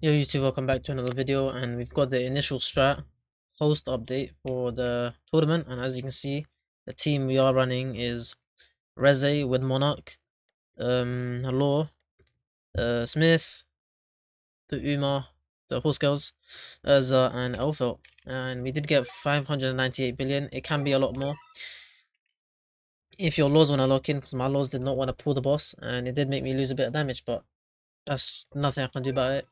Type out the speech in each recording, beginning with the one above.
Yo YouTube, welcome back to another video, and we've got the initial strat host update for the tournament. And as you can see, the team we are running is Reze with Monarch, Law, Smith, the Uma, the Horse Girls, Urza, and Elfelt. And we did get 598 billion. It can be a lot more if your laws want to lock in, because my laws did not want to pull the boss, and it did make me lose a bit of damage, but that's nothing I can do about it.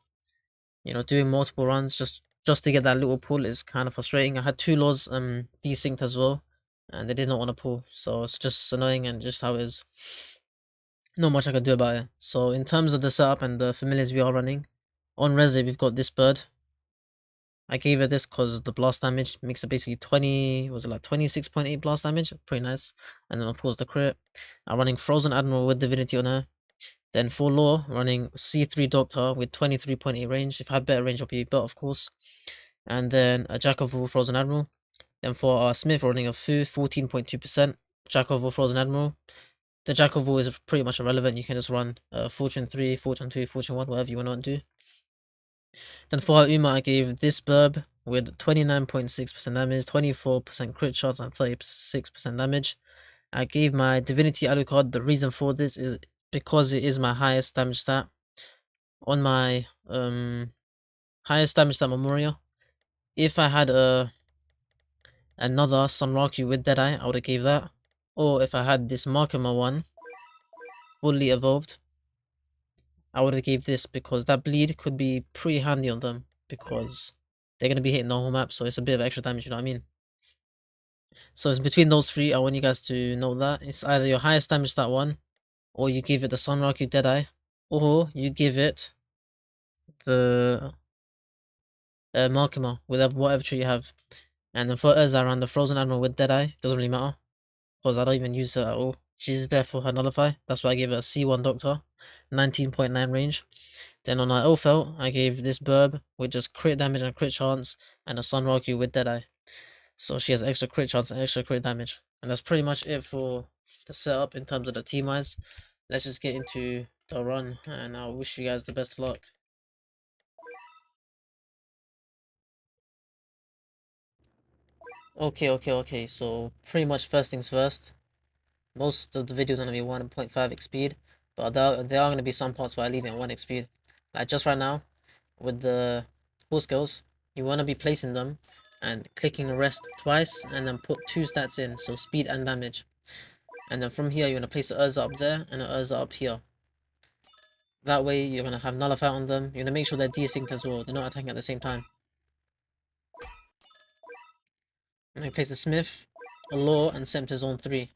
You know, doing multiple runs just to get that little pull is kind of frustrating. I had two laws desynced as well, and they did not want to pull, so it's just annoying and just how it is. Not much I can do about it. So in terms of the setup and the familiars we are running, on Reze we've got this bird. I gave it this because the blast damage makes it basically 20, was it like 26.8 blast damage? Pretty nice. And then of course the crit. I'm running Frozen Admiral with Divinity on her. Then for Law, running C3 Doctor with 23.8 range. If I had better range, I'll be better, of course. And then a Jack of all Frozen Admiral. Then for our Smith, running a Fu, 14.2%. Jack of all Frozen Admiral. The Jack of all is pretty much irrelevant. You can just run Fortune 3, Fortune 2, Fortune 1, whatever you want to do. Then for our Uma, I gave this Burb with 29.6% damage, 24% crit shots, and 36% damage. I gave my Divinity Alucard. The reason for this is because it is my highest damage stat. On my highest damage stat Memoria, if I had another Sunraku with Deadeye, I would have gave that. Or if I had this Markima one fully evolved, I would have gave this, because that bleed could be pretty handy on them, because they're going to be hitting the whole map, so it's a bit of extra damage, you know what I mean? So it's between those three. I want you guys to know that. It's either your highest damage stat one, or you give it the Sunraku Deadeye, or you give it the Markima with whatever tree you have. And then for Urza, I ran the Frozen Admiral with Deadeye. Doesn't really matter, because I don't even use her at all. She's there for her Nullify. That's why I gave her a C1 Doctor, 19.9 range. Then on our Elfelt, I gave this Burb with just crit damage and crit chance, and a Sunraku with Deadeye. So she has extra crit chance and extra crit damage. And that's pretty much it for the setup in terms of the team wise. Let's just get into the run, and I wish you guys the best of luck. Okay. So pretty much first things first. Most of the videos are gonna be 1.5x speed, but there are gonna be some parts where I leave it at 1x speed. Like just right now, with the full skills, you wanna be placing them and clicking rest twice, and then put 2 stats in, so speed and damage. And then from here, you wanna place an Urza up there and an Urza up here. That way, you're gonna have Nullify on them. You're gonna make sure they're desynced as well. They're not attacking at the same time. And then place the Smith, a Law, and Scepter Zone 3.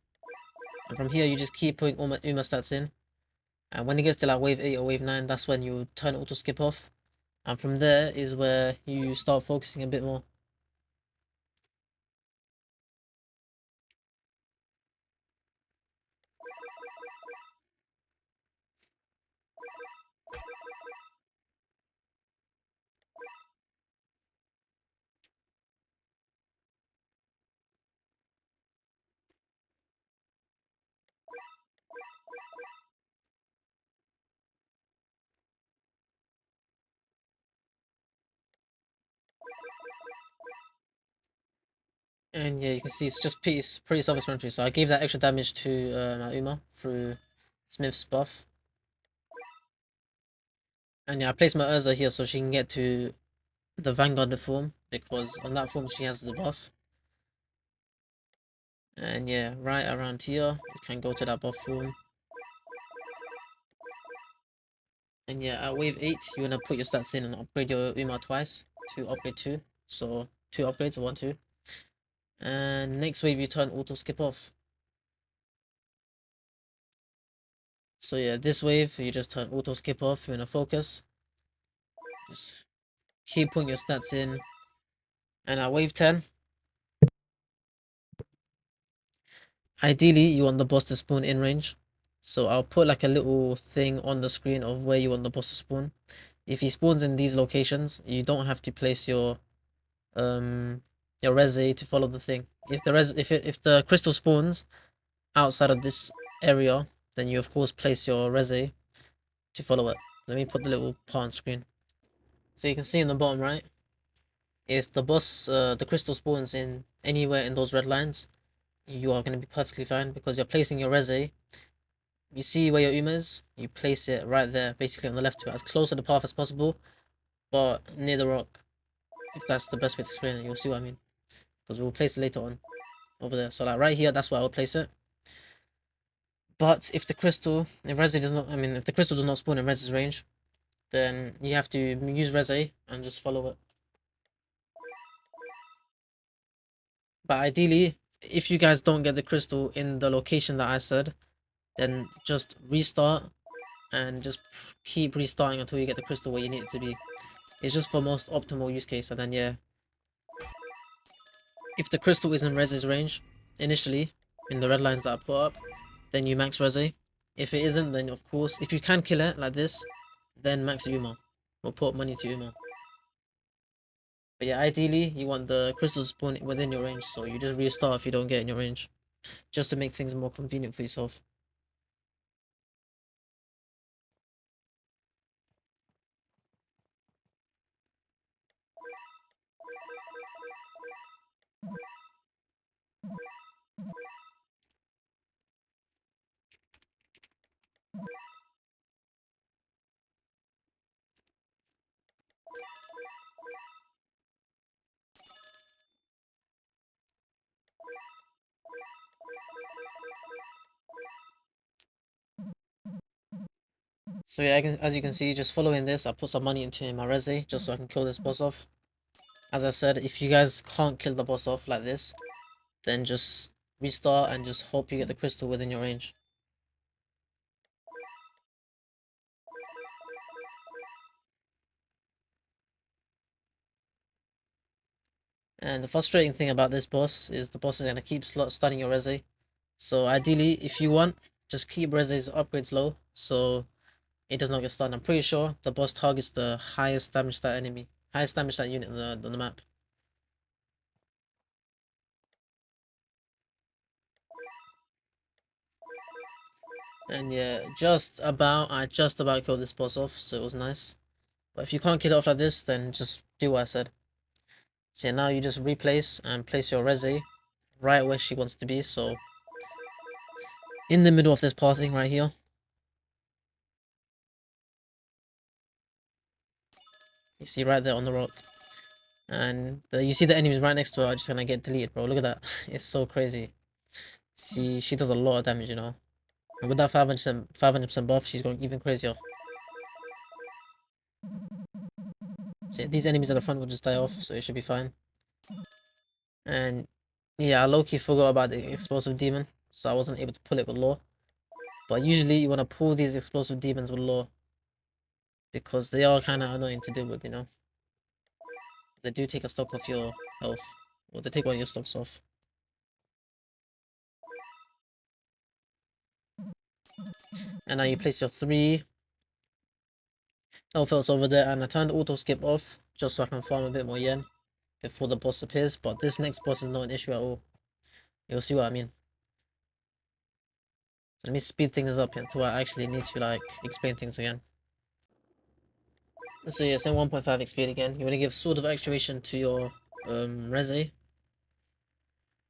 And from here, you just keep putting Uma stats in. And when it gets to like wave 8 or wave 9, that's when you turn auto skip off. And from there is where you start focusing a bit more. And yeah, you can see it's just pretty self-explanatory. So I gave that extra damage to my Uma through Smith's buff. And yeah, I placed my Urza here so she can get to the Vanguard form, because on that form she has the buff. And yeah, right around here, you can go to that buff form. And yeah, at wave 8, you want to put your stats in and upgrade your Uma twice to upgrade 2. So 2 upgrades, 1, 2. And next wave, you turn auto skip off. So yeah, this wave, you just turn auto skip off. You want to focus. Just keep putting your stats in. And at wave 10, ideally, you want the boss to spawn in range. So I'll put like a little thing on the screen of where you want the boss to spawn. If he spawns in these locations, you don't have to place your Reze to follow the thing. If the crystal spawns outside of this area, then you of course place your Reze to follow it. Let me put the little part on screen. So you can see in the bottom right, if the crystal spawns in anywhere in those red lines, you are going to be perfectly fine because you're placing your resi. You see where your is, you place it right there, basically on the left to it, as close to the path as possible, but near the rock. If that's the best way to explain it, you'll see what I mean. Because we'll place it later on over there. So like right here, that's where I would place it. But if Resi does not, if the crystal does not spawn in Resi's range, then you have to use Resi and just follow it. But ideally, if you guys don't get the crystal in the location that I said, then just restart and just keep restarting until you get the crystal where you need it to be. It's just for most optimal use case. And then yeah, if the crystal is in Resi's range initially in the red lines that I put up, then you max Resi. If it isn't, then of course, if you can kill it like this, then max Uma or put money to Uma. But yeah, ideally you want the crystal to spawn within your range, so you just restart if you don't get in your range, just to make things more convenient for yourself. So yeah, as you can see, just following this, I put some money into my resi just so I can kill this boss off. As I said, if you guys can't kill the boss off like this, then just restart and just hope you get the crystal within your range. And the frustrating thing about this boss is the boss is going to keep stunning your resi. So ideally, if you want, just keep resi's upgrades low so it does not get stunned. I'm pretty sure the boss targets the highest damage stat enemy, highest damage stat unit on the map. And yeah, I just about killed this boss off, so it was nice. But if you can't kill it off like this, then just do what I said. So yeah, now you just replace and place your resi right where she wants to be, so in the middle of this pathing right here. You see right there on the rock. And you see the enemies right next to her are just gonna get deleted, bro. Look at that. It's so crazy. See, she does a lot of damage, you know. And with that 500% buff, she's going even crazier. So these enemies at the front will just die off, so it should be fine. And yeah, I low-key forgot about the explosive demon, so I wasn't able to pull it with lore. But usually you want to pull these explosive demons with lore, because they are kind of annoying to deal with, you know. They do take a stock off your health, or they take one of your stocks off. And now you place your 3 health healths over there, and I turned auto skip off, just so I can farm a bit more yen before the boss appears. But this next boss is not an issue at all. You'll see what I mean. So let me speed things up until I actually need to like explain things again. So yeah, so 1.5 XP again. You want to give Sword of Actuation to your Resi.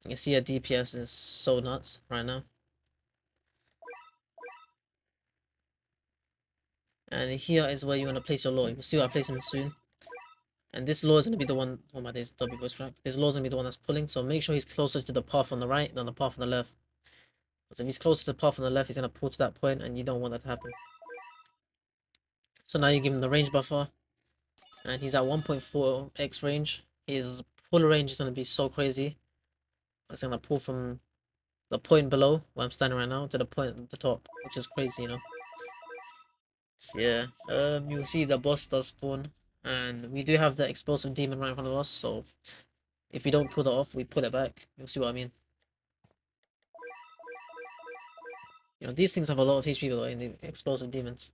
You can see her DPS is so nuts right now. And here is where you want to place your lore. You'll see where I place him soon. And this lore is going to be the one, oh my days, W voice crack. This lore is going to be the one that's pulling, so make sure he's closer to the path on the right than the path on the left. Because if he's closer to the path on the left, he's going to pull to that point, and you don't want that to happen. So now you give him the range buffer, and he's at 1.4x range. His pull range is going to be so crazy. It's going to pull from the point below, where I'm standing right now, to the point at the top, which is crazy, you know. So yeah, you'll see the boss does spawn, and we do have the explosive demon right in front of us, so if we don't kill that off, we pull it back. You'll see what I mean. You know, these things have a lot of HP though in the explosive demons.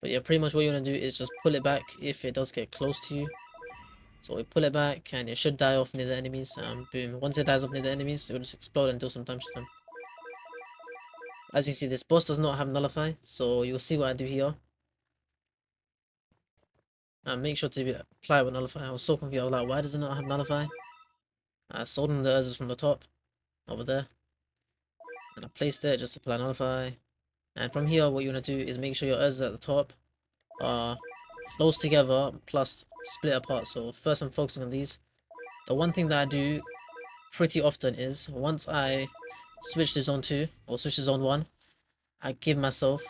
But yeah, pretty much what you want to do is just pull it back if it does get close to you. So we pull it back and it should die off near the enemies. Boom. Once it dies off near the enemies, it will just explode and do some damage to them. As you see, this boss does not have nullify, so you'll see what I do here. And make sure to apply with nullify. I was so confused. I was like, why does it not have nullify? I sold him the Urzers from the top over there, and I placed it just to apply nullify. And from here, what you want to do is make sure your Urzers at the top are close together plus split apart. So first I'm focusing on these. The one thing that I do pretty often is once I switch to zone 2 or switch to zone 1, I give myself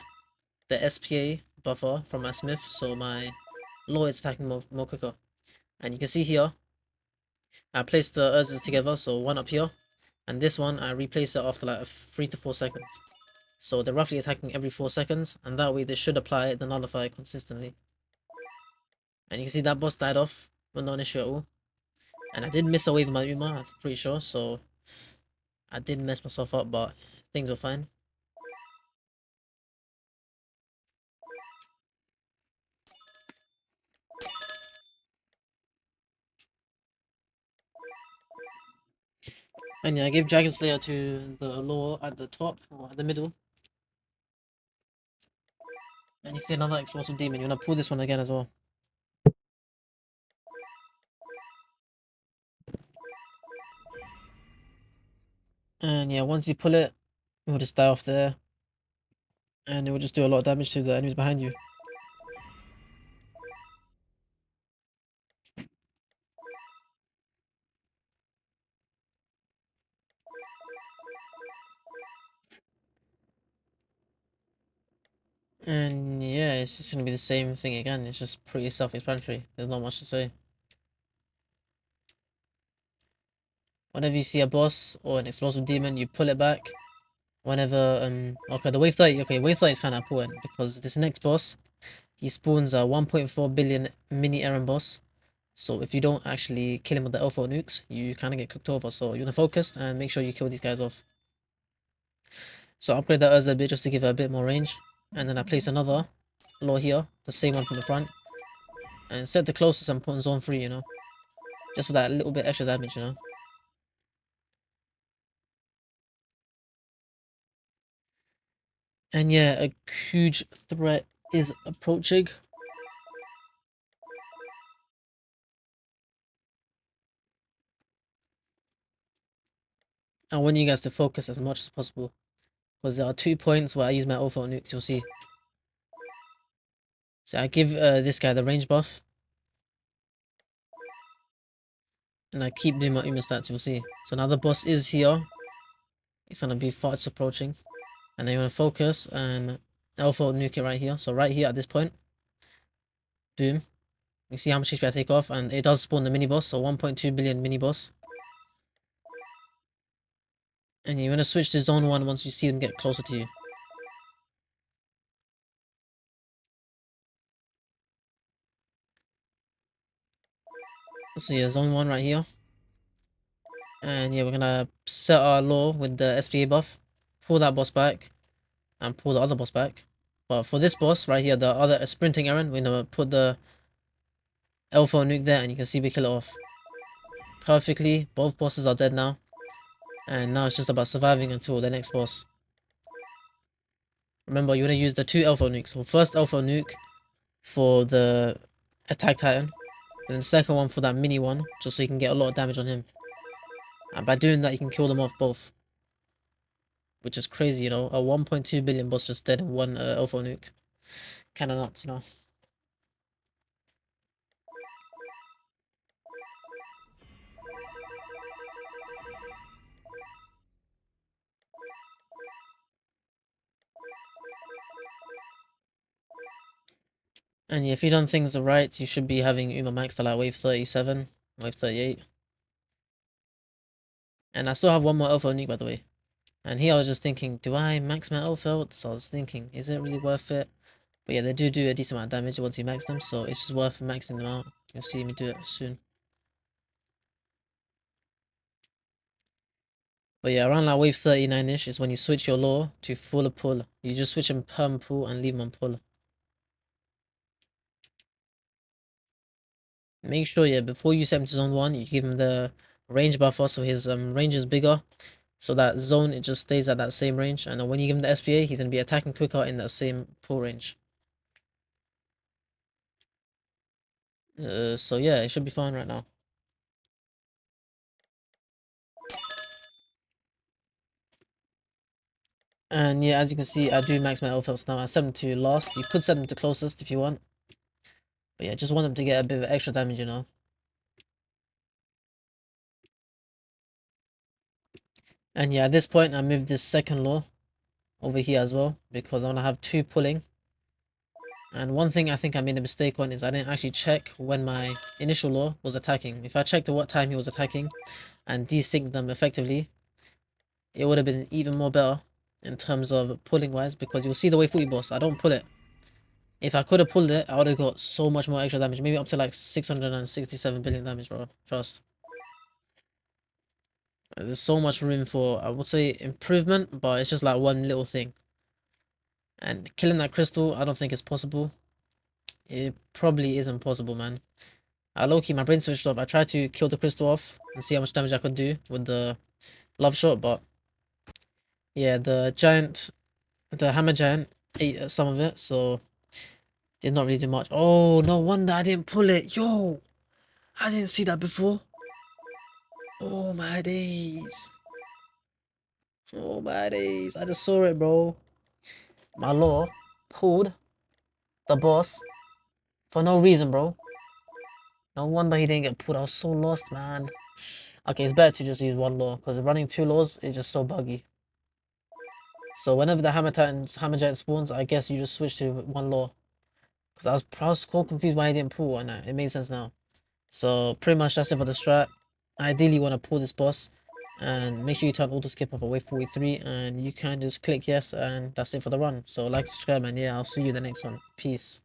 the SPA buffer from my smith so my lord is attacking more quicker. And you can see here I placed the Urzers together, so one up here and this one I replace it after like 3 to 4 seconds. So they're roughly attacking every 4 seconds, and that way they should apply the nullify consistently. And you can see that boss died off with no issue at all. And I did miss a wave with my Uma, I'm pretty sure, so I did mess myself up, but things were fine. And yeah, I gave Dragon Slayer to the lore at the top, or at the middle. And you see another explosive demon, you wanna pull this one again as well. And yeah, once you pull it, it will just die off there. And it will just do a lot of damage to the enemies behind you. And yeah, it's just gonna be the same thing again, it's just pretty self-explanatory, there's not much to say. Whenever you see a boss or an explosive demon, you pull it back. Whenever, okay, the wave 30, okay, wave 30 is kind of important because this next boss, he spawns a 1.4 billion mini errand boss. So if you don't actually kill him with the alpha nukes, you kind of get cooked over. So you want to focus and make sure you kill these guys off. So I upgrade that Urza a bit just to give it a bit more range. And then I place another law here, the same one from the front. And set the closest and put in zone 3, you know. Just for that little bit extra damage, you know. And yeah, a huge threat is approaching. I want you guys to focus as much as possible. Because there are 2 points where I use my alpha nukes, you'll see. So I give this guy the range buff. And I keep doing my Uma stats, you'll see. So now the boss is here. It's gonna be fast approaching. And then you wanna focus and alpha nuke it right here. So right here at this point. Boom. You see how much HP I take off, and it does spawn the mini boss, so 1.2 billion mini boss. And you wanna switch to zone 1 once you see them get closer to you. So yeah, zone 1 right here. And yeah, we're gonna set our law with the SPA buff, pull that boss back, and pull the other boss back. But for this boss right here, the other sprinting errand, we're gonna put the alpha nuke there, and you can see we kill it off perfectly. Both bosses are dead now, and now it's just about surviving until the next boss. Remember, you want to use the 2 alpha nukes. So first alpha nuke for the attack titan, and the second one for that mini one, just so you can get a lot of damage on him. And by doing that, you can kill them off both. Which is crazy, you know, a 1.2 billion boss just dead in one alpha nuke. Kinda nuts, you know. And yeah, if you done things right, you should be having Uma max to like wave 37, wave 38. And I still have one more alpha nuke, by the way. And here I was just thinking, do I max my alpha? So I was thinking, is it really worth it? But yeah, they do a decent amount of damage once you max them, so it's just worth maxing them out. You'll see me do it soon. But yeah, around like wave 39-ish is when you switch your law to full pull. You just switch them perm pull and leave them on pull. make sure, yeah, before you set him to zone 1, you give him the range buffer so his range is bigger. So that zone, it just stays at that same range. And then when you give him the SPA, he's going to be attacking quicker in that same pull range. So yeah, it should be fine right now. And yeah, as you can see, I do max my elf now. I set them to last. You could set them to closest if you want. But yeah, just want them to get a bit of extra damage, you know. And yeah, at this point, I moved this second law over here as well, because I want to have 2 pulling. And one thing I think I made a mistake on is I didn't actually check when my initial law was attacking. If I checked at what time he was attacking and desynced them effectively, it would have been even more better in terms of pulling wise, because you'll see the way footy boss, I don't pull it. If I could have pulled it, I would have got so much more extra damage, maybe up to like 667 billion damage, bro. Trust. There's so much room for, I would say, improvement, but it's just like one little thing. And killing that crystal, I don't think it's possible. It probably isn't possible, man. I low-key, my brain switched off. I tried to kill the crystal off and see how much damage I could do with the love shot, but yeah, the hammer giant ate some of it, so did not really do much. Oh, no wonder I didn't pull it. Yo, I didn't see that before. Oh my days. Oh my days. I just saw it, bro. My law pulled the boss for no reason, bro. No wonder he didn't get pulled. I was so lost, man. Okay, it's better to just use one law, because running 2 laws is just so buggy. So whenever the hammer giant spawns, I guess you just switch to one law. Because I was so confused why he didn't pull, and it makes sense now. So pretty much that's it for the strat. Ideally, you want to pull this boss, and make sure you turn auto skip off at wave 43, and you can just click yes, and that's it for the run. So like, subscribe, and yeah, I'll see you in the next one. Peace.